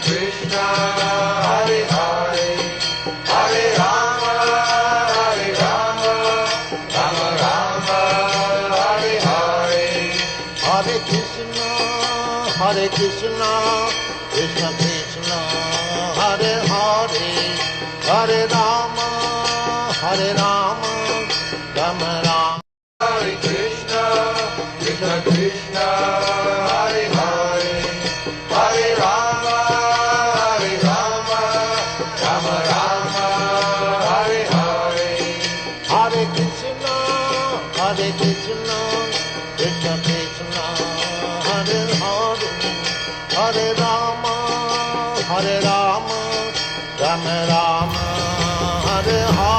Krishna, Hare Hare, Hare Rama, Hare Rama, Rama Rama, Hare Hare, Hare Krishna, Krishna Krishna, Hare Hare, Hare Rama, Rama Rama. Hare Krishna, Krishna Krishna, Hare Hare, Hare Rama, Hare Rama, Rama Rama, Hare Hare, Hare Krishna, Krishna Krishna, Hare Hare, Hare Rama, Rama Rama, Hare Hare.